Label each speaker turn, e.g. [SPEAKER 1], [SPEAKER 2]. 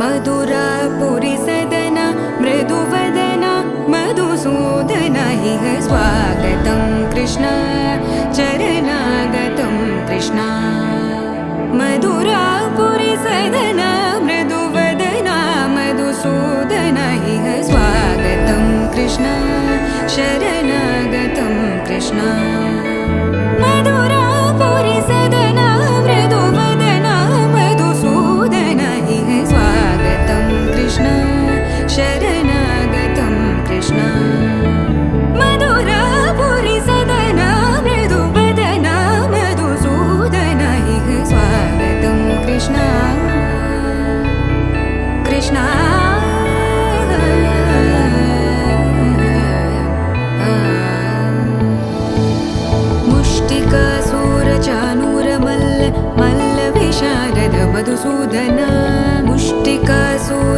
[SPEAKER 1] मधुरापुरी सदना मृदुवदना मधुसूदन इह स्वागतं कृष्ण चरणागतं कृष्ण मधुरापुरी सदना मृदुवदना मधुसूदन इह स्वागतं कृष्ण शरणागतं कृष्ण मधुरापुरी सदना मृदुवदना मधुसूदन इह स्वागतं कृष्ण शरणागतं कृष्ण मधुरापुरी सदना मृदुवदना मधुसूदन इह स्वागतं कृष्ण कृष्ण मुष्टिकासूरचानूरमल्ल मल्लविशारद मधुसूदन मुष्टिकासूर